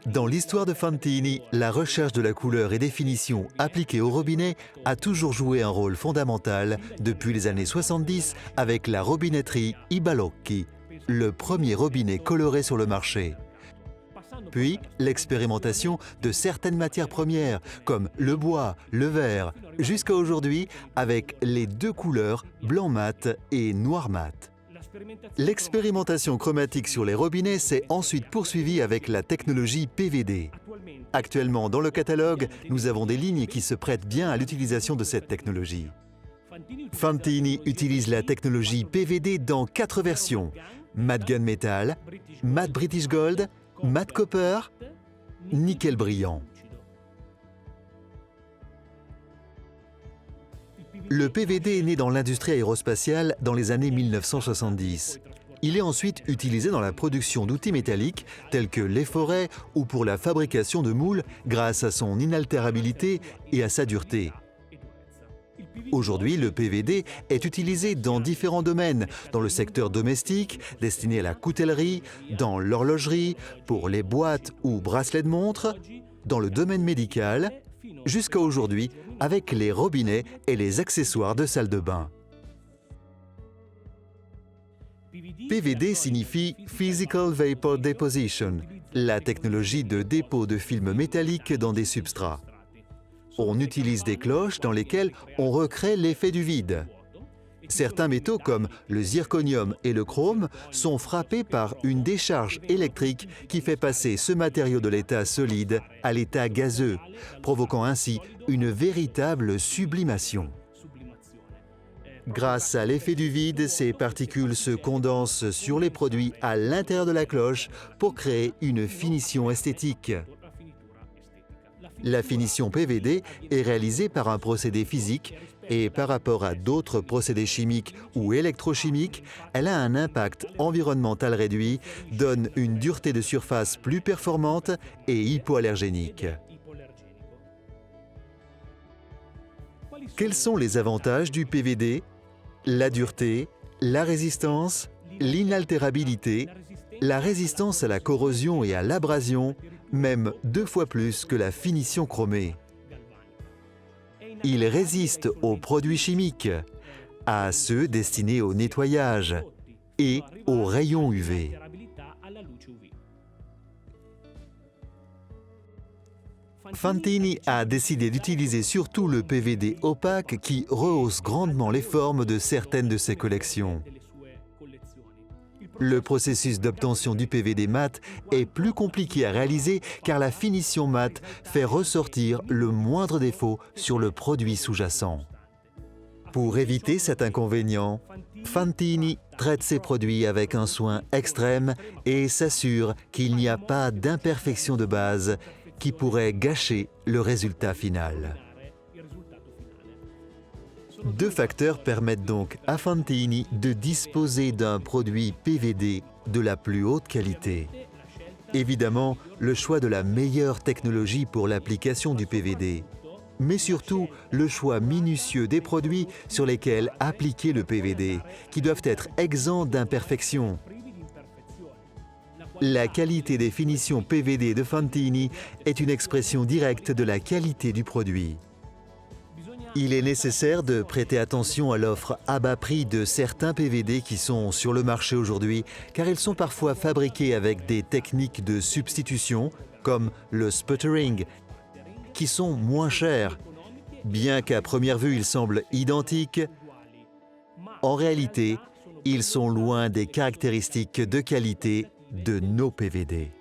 Dans l'histoire de Fantini, la recherche de la couleur et des finitions appliquées au robinet a toujours joué un rôle fondamental depuis les années 70 avec la robinetterie I balocchi, le premier robinet coloré sur le marché. Puis, l'expérimentation de certaines matières premières, comme le bois, le verre, jusqu'à aujourd'hui avec les deux couleurs blanc mat et noir mat. L'expérimentation chromatique sur les robinets s'est ensuite poursuivie avec la technologie PVD. Actuellement, dans le catalogue, nous avons des lignes qui se prêtent bien à l'utilisation de cette technologie. Fantini utilise la technologie PVD dans 4 versions: Matte Gunmetal, Matte British Gold, Matte Copper, Nickel brillant. Le PVD est né dans l'industrie aérospatiale dans les années 1970. Il est ensuite utilisé dans la production d'outils métalliques tels que les forêts ou pour la fabrication de moules grâce à son inaltérabilité et à sa dureté. Aujourd'hui, le PVD est utilisé dans différents domaines, dans le secteur domestique, destiné à la coutellerie, dans l'horlogerie, pour les boîtes ou bracelets de montre, dans le domaine médical, jusqu'à aujourd'hui avec les robinets et les accessoires de salle de bain. PVD signifie Physical Vapor Deposition, la technologie de dépôt de films métalliques dans des substrats. On utilise des cloches dans lesquelles on recrée l'effet du vide. Certains métaux comme le zirconium et le chrome sont frappés par une décharge électrique qui fait passer ce matériau de l'état solide à l'état gazeux, provoquant ainsi une véritable sublimation. Grâce à l'effet du vide, ces particules se condensent sur les produits à l'intérieur de la cloche pour créer une finition esthétique. La finition PVD est réalisée par un procédé physique et par rapport à d'autres procédés chimiques ou électrochimiques, elle a un impact environnemental réduit, donne une dureté de surface plus performante et hypoallergénique. Quels sont les avantages du PVD? La dureté, la résistance, l'inaltérabilité, la résistance à la corrosion et à l'abrasion, même 2 fois plus que la finition chromée. Il résiste aux produits chimiques, à ceux destinés au nettoyage et aux rayons UV. Fantini a décidé d'utiliser surtout le PVD opaque qui rehausse grandement les formes de certaines de ses collections. Le processus d'obtention du PVD mat est plus compliqué à réaliser car la finition mat fait ressortir le moindre défaut sur le produit sous-jacent. Pour éviter cet inconvénient, Fantini traite ses produits avec un soin extrême et s'assure qu'il n'y a pas d'imperfection de base qui pourrait gâcher le résultat final. 2 facteurs permettent donc à Fantini de disposer d'un produit PVD de la plus haute qualité. Évidemment, le choix de la meilleure technologie pour l'application du PVD, mais surtout le choix minutieux des produits sur lesquels appliquer le PVD, qui doivent être exempts d'imperfections. La qualité des finitions PVD de Fantini est une expression directe de la qualité du produit. Il est nécessaire de prêter attention à l'offre à bas prix de certains PVD qui sont sur le marché aujourd'hui, car ils sont parfois fabriqués avec des techniques de substitution, comme le sputtering, qui sont moins chers. Bien qu'à première vue ils semblent identiques, en réalité, ils sont loin des caractéristiques de qualité de nos PVD.